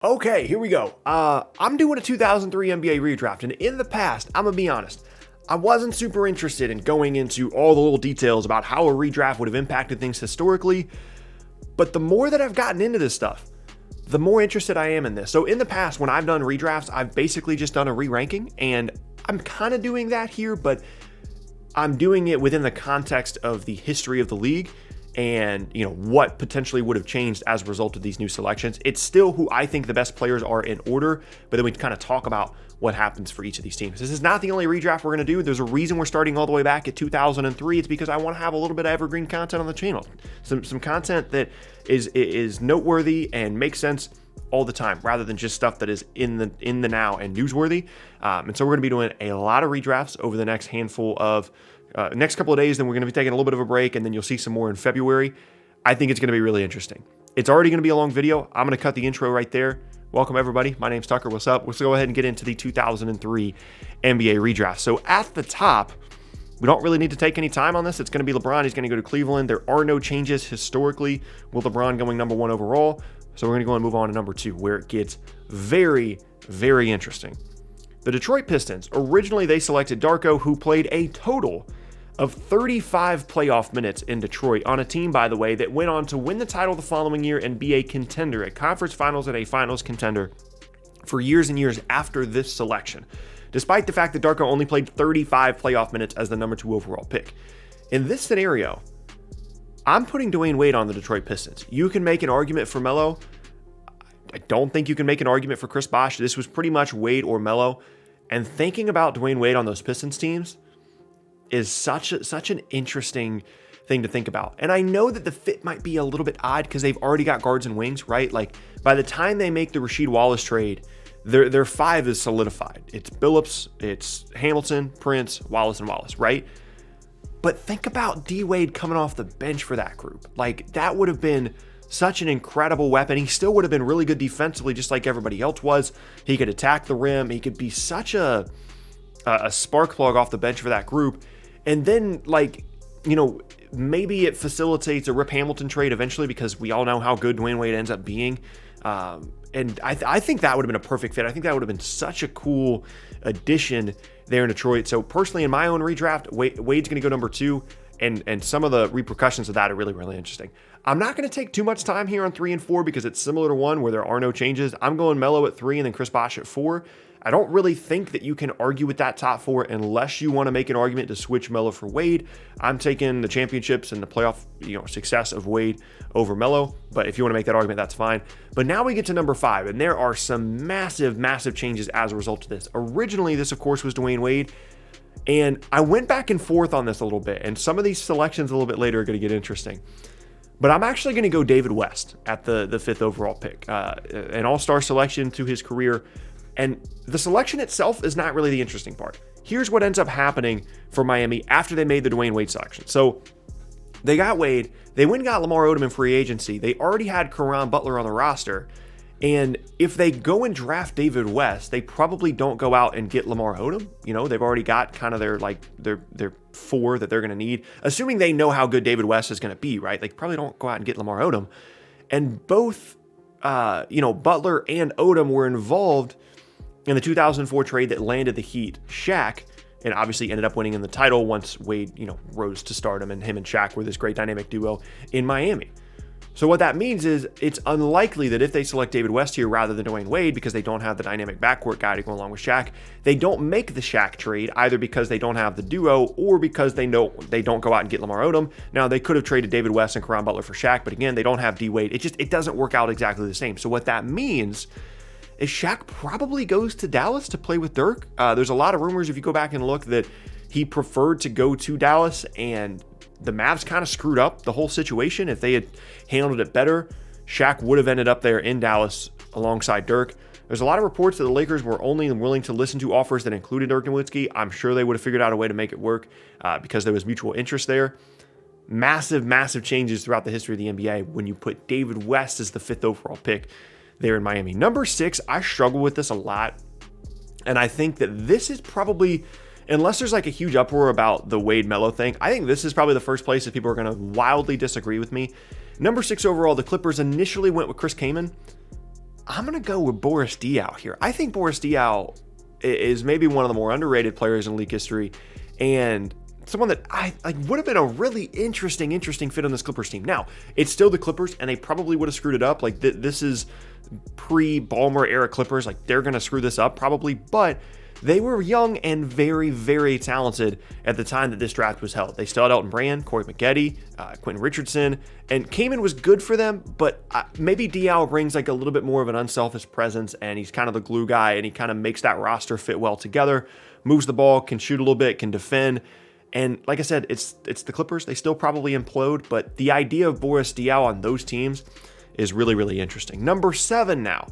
Okay, here we go. I'm doing a 2003 NBA redraft, and in the past, I'm gonna be honest, I wasn't super interested in going into all the little details about how a redraft would have impacted things historically, but the more that I've gotten into this stuff, the more interested I am in this. So in the past, when I've done redrafts, I've basically just done a re-ranking, and I'm kind of doing that here, but I'm doing it within the context of the history of the league and what potentially would have changed as a result of these new selections. It's still who I think the best players are in order, but then we kind of talk about what happens for each of these teams. This is not the only redraft we're going to do. There's a reason we're starting all the way back at 2003. It's because I want to have a little bit of evergreen content on the channel, some content that is noteworthy and makes sense all the time, rather than just stuff that is in the now and newsworthy. And so we're going to be doing a lot of redrafts over the next handful of next couple of days. Then we're going to be taking a little bit of a break, and then you'll see some more in February. I think it's going to be really interesting. It's already going to be a long video. I'm going to cut the intro right there. Welcome everybody. My name's Tucker. What's up? Let's go ahead and get into the 2003 NBA redraft. So at the top, we don't really need to take any time on this. It's going to be LeBron. He's going to go to Cleveland. There are no changes historically with LeBron going number one overall. So we're going to go and move on to number two, where it gets very, very interesting. The Detroit Pistons, originally they selected Darko, who played a total of 35 playoff minutes in Detroit on a team, by the way, that went on to win the title the following year and be a contender, a conference finals and a finals contender for years and years after this selection, despite the fact that Darko only played 35 playoff minutes as the number 2 overall pick. In this scenario, I'm putting Dwayne Wade on the Detroit Pistons. You can make an argument for Melo. I don't think you can make an argument for Chris Bosh. This was pretty much Wade or Melo. And thinking about Dwayne Wade on those Pistons teams is such an interesting thing to think about. And I know that the fit might be a little bit odd because they've already got guards and wings, right? Like by the time they make the Rasheed Wallace trade, their 5 is solidified. It's Billups, it's Hamilton, Prince, Wallace, and Wallace, right? But think about D Wade coming off the bench for that group. Like that would have been such an incredible weapon. He still would have been really good defensively, just like everybody else was. He could attack the rim. He could be such a spark plug off the bench for that group. And then, maybe it facilitates a Rip Hamilton trade eventually, because we all know how good Dwayne Wade ends up being. And I think that would have been a perfect fit. I think that would have been such a cool addition there in Detroit. So personally, in my own redraft, Wade's going to go number 2. And some of the repercussions of that are really, really interesting. I'm not going to take too much time here on 3 and 4 because it's similar to 1 where there are no changes. I'm going Melo at 3 and then Chris Bosh at 4. I don't really think that you can argue with that top 4 unless you want to make an argument to switch Melo for Wade. I'm taking the championships and the playoff success of Wade over Melo. But if you want to make that argument, that's fine. But now we get to number 5, and there are some massive, massive changes as a result of this. Originally, this, of course, was Dwayne Wade. And I went back and forth on this a little bit, and some of these selections a little bit later are going to get interesting. But I'm actually going to go David West at the 5th overall pick, an all-star selection to his career. And the selection itself is not really the interesting part. Here's what ends up happening for Miami after they made the Dwayne Wade selection. So they got Wade. They went and got Lamar Odom in free agency. They already had Caron Butler on the roster. And if they go and draft David West, they probably don't go out and get Lamar Odom. They've already got kind of their 4 that they're going to need, assuming they know how good David West is going to be, right? They probably don't go out and get Lamar Odom. And both, Butler and Odom were involved in the 2004 trade that landed the Heat Shaq, and obviously ended up winning in the title once Wade, rose to stardom, and him and Shaq were this great dynamic duo in Miami. So what that means is it's unlikely that if they select David West here rather than Dwayne Wade, because they don't have the dynamic backcourt guy to go along with Shaq, they don't make the Shaq trade, either because they don't have the duo or because they don't go out and get Lamar Odom. Now, they could have traded David West and Caron Butler for Shaq, but again, they don't have D Wade. It doesn't work out exactly the same. So what that means is Shaq probably goes to Dallas to play with Dirk. There's a lot of rumors, if you go back and look, that he preferred to go to Dallas, and the Mavs kind of screwed up the whole situation. If they had handled it better, Shaq would have ended up there in Dallas alongside Dirk. There's a lot of reports that the Lakers were only willing to listen to offers that included Dirk Nowitzki. I'm sure they would have figured out a way to make it work because there was mutual interest there. Massive, massive changes throughout the history of the NBA when you put David West as the 5th overall pick there in Miami. Number 6, I struggle with this a lot. And I think that this is probably, unless there's like a huge uproar about the Wade Melo thing, I think this is probably the first place that people are going to wildly disagree with me. Number 6 overall, the Clippers initially went with Chris Kaman. I'm going to go with Boris Diaw here. I think Boris Diaw is maybe one of the more underrated players in league history, and someone that I would have been a really interesting fit on this Clippers team. Now, it's still the Clippers, and they probably would have screwed it up. Like, this is pre-Ballmer era Clippers. Like, they're going to screw this up probably, but they were young and very, very talented at the time that this draft was held. They still had Elton Brand, Corey Maggette, Quentin Richardson, and Kaman was good for them, but maybe Diaw brings like a little bit more of an unselfish presence, and he's kind of the glue guy, and he kind of makes that roster fit well together, moves the ball, can shoot a little bit, can defend. And like I said, it's the Clippers. They still probably implode, but the idea of Boris Diaw on those teams is really, really interesting. Number 7 now.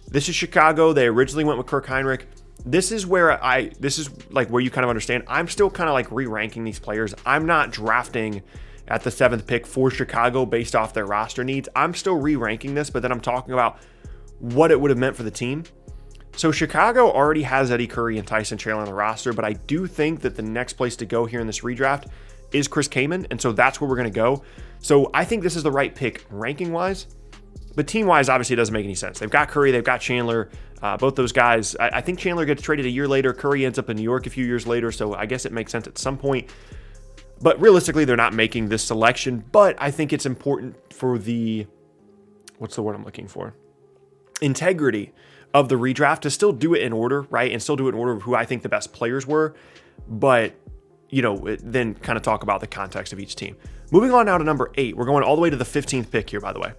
This is Chicago. They originally went with Kirk Hinrich. This is where where you kind of understand. I'm still kind of like re-ranking these players. I'm not drafting at the 7th pick for Chicago based off their roster needs. I'm still re-ranking this, but then I'm talking about what it would have meant for the team. So Chicago already has Eddie Curry and Tyson Chandler on the roster, but I do think that the next place to go here in this redraft is Chris Kaman, and so that's where we're going to go. So I think this is the right pick ranking-wise, but team-wise, obviously, it doesn't make any sense. They've got Curry, they've got Chandler, both those guys. I think Chandler gets traded a year later. Curry ends up in New York a few years later, so I guess it makes sense at some point. But realistically, they're not making this selection, but I think it's important for the, what's the word I'm looking for? Integrity of the redraft to still do it in order, right? And still do it in order of who I think the best players were, but, then kind of talk about the context of each team. Moving on now to number 8, we're going all the way to the 15th pick here, by the way,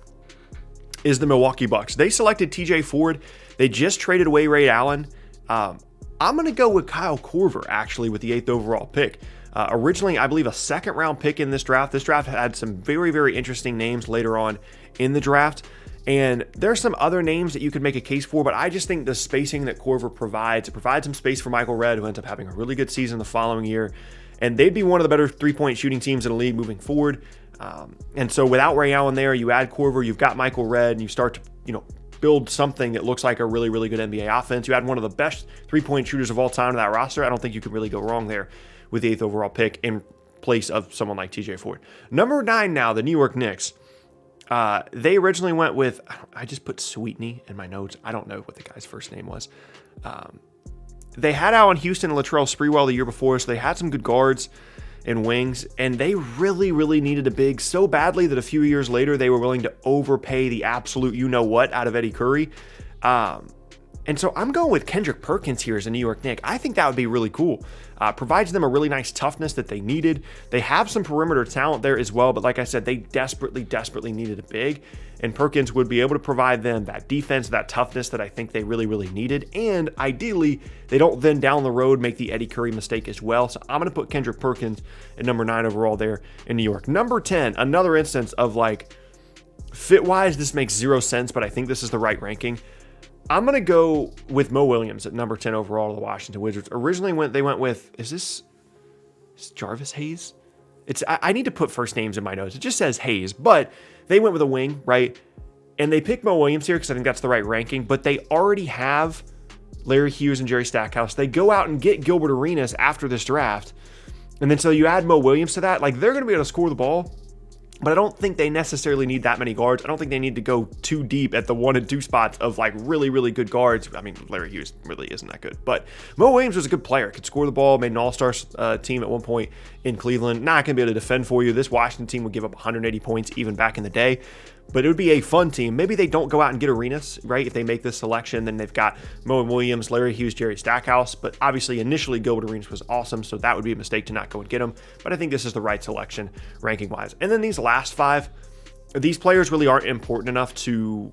is the Milwaukee Bucks. They selected TJ Ford. They just traded away Ray Allen. I'm going to go with Kyle Korver, actually, with the 8th overall pick. Originally, I believe a 2nd round pick in this draft. This draft had some very, very interesting names later on in the draft. And there's some other names that you could make a case for, but I just think the spacing that Korver provides, it provides some space for Michael Redd, who ends up having a really good season the following year. And they'd be one of the better three-point shooting teams in the league moving forward. And so without Ray Allen there, you add Korver, you've got Michael Redd, and you start to, build something that looks like a really, really good NBA offense. You add one of the best three-point shooters of all time to that roster. I don't think you could really go wrong there with the 8th overall pick in place of someone like TJ Ford. Number 9 now, the New York Knicks. They originally went with, I just put Sweetney in my notes. I don't know what the guy's first name was. They had Allen Houston and Latrell Sprewell the year before, so they had some good guards and wings, and they really, really needed a big so badly that a few years later they were willing to overpay the absolute you-know-what out of Eddie Curry. And so I'm going with Kendrick Perkins here as a New York Knick. I think that would be really cool. Provides them a really nice toughness that they needed. They have some perimeter talent there as well, but like I said, they desperately, desperately needed a big. And Perkins would be able to provide them that defense, that toughness that I think they really, really needed. And ideally, they don't then down the road make the Eddie Curry mistake as well. So I'm going to put Kendrick Perkins at number 9 overall there in New York. Number 10, another instance of like fit-wise, this makes zero sense, but I think this is the right ranking. I'm going to go with Mo Williams at number 10 overall to the Washington Wizards. Originally, they went with, is Jarvis Hayes? I need to put first names in my notes. It just says Hayes, but they went with a wing, right? And they picked Mo Williams here because I think that's the right ranking, but they already have Larry Hughes and Jerry Stackhouse. They go out and get Gilbert Arenas after this draft. And then so you add Mo Williams to that, like they're going to be able to score the ball. But I don't think they necessarily need that many guards. I don't think they need to go too deep at the 1 and 2 spots of like really, really good guards. I mean, Larry Hughes really isn't that good. But Mo Williams was a good player. Could score the ball, made an all-star team at one point in Cleveland. Not going to be able to defend for you. This Washington team would give up 180 points even back in the day. But it would be a fun team. Maybe they don't go out and get Arenas, right? If they make this selection, then they've got Mo Williams, Larry Hughes, Jerry Stackhouse. But obviously, initially, Gilbert Arenas was awesome, so that would be a mistake to not go and get him. But I think this is the right selection ranking-wise. And then these last 5, these players really aren't important enough to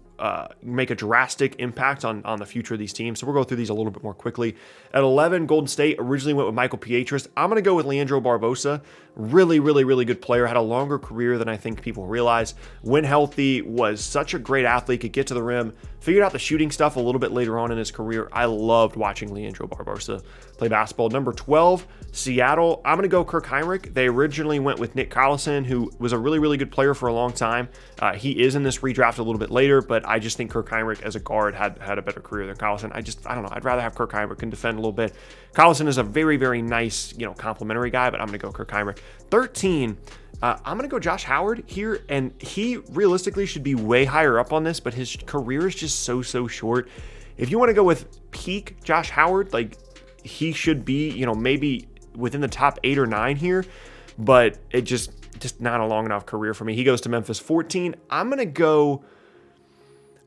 make a drastic impact on the future of these teams. So we'll go through these a little bit more quickly. At 11, Golden State originally went with Michael Pietrus. I'm going to go with Leandro Barbosa. Really, really, really good player. Had a longer career than I think people realize. When healthy, was such a great athlete, could get to the rim. Figured out the shooting stuff a little bit later on in his career. I loved watching Leandro Barbosa play basketball. Number 12, Seattle. I'm going to go Kirk Hinrich. They originally went with Nick Collison, who was a really, really good player for a long time. He is in this redraft a little bit later, but I just think Kirk Hinrich as a guard had a better career than Collison. I don't know. I'd rather have Kirk Hinrich can defend a little bit. Collison is a very, very nice, complimentary guy, but I'm going to go Kirk Hinrich. 13, I'm going to go Josh Howard here, and he realistically should be way higher up on this, but his career is just so short. If you want to go with peak Josh Howard, like he should be, you know, maybe within the top 8 or 9 here, but it just not a long enough career for me. He goes to Memphis 14. I'm going to go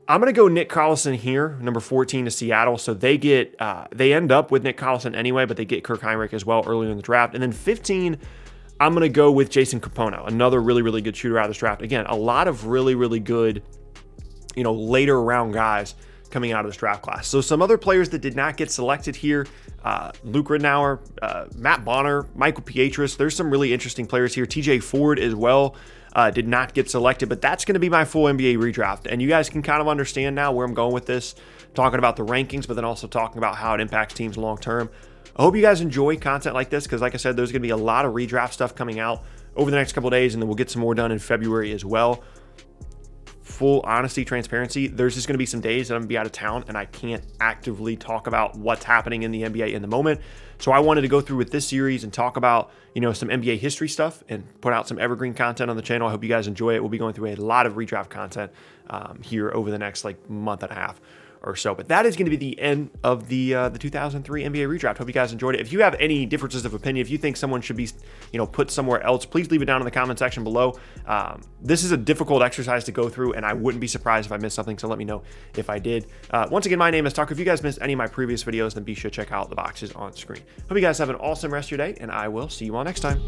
Nick Collison here, number 14 to Seattle. So they end up with Nick Collison anyway, but they get Kirk Heinrich as well earlier in the draft. And then 15, I'm going to go with Jason Kapono, another really good shooter out of this draft. Again, a lot of really good, you know, later round guys coming out of this draft class. So some other players that did not get selected here, Luke Ridnour, Matt Bonner, Michael Pietrus. There's some really interesting players here. TJ Ford as well did not get selected, but that's going to be my full NBA redraft. And you guys can kind of understand now where I'm going with this, talking about the rankings, but then also talking about how it impacts teams long term. I hope you guys enjoy content like this because, like I said, there's going to be a lot of redraft stuff coming out over the next couple of days, and then we'll get some more done in February as well. Full honesty, transparency, there's just going to be some days that I'm going to be out of town and I can't actively talk about what's happening in the NBA in the moment. So I wanted to go through with this series and talk about, you know, some NBA history stuff and put out some evergreen content on the channel. I hope you guys enjoy it. We'll be going through a lot of redraft content here over the next like month and a half or so. But that is going to be the end of the 2003 NBA redraft. Hope you guys enjoyed it. If you have any differences of opinion, if you think someone should be, you know, put somewhere else, please leave it down in the comment section below. This is a difficult exercise to go through, and I wouldn't be surprised if I missed something, so let me know if I did. Once again, my name is Tucker. If you guys missed any of my previous videos, then be sure to check out the boxes on screen. Hope you guys have an awesome rest of your day, and I will see you all next time.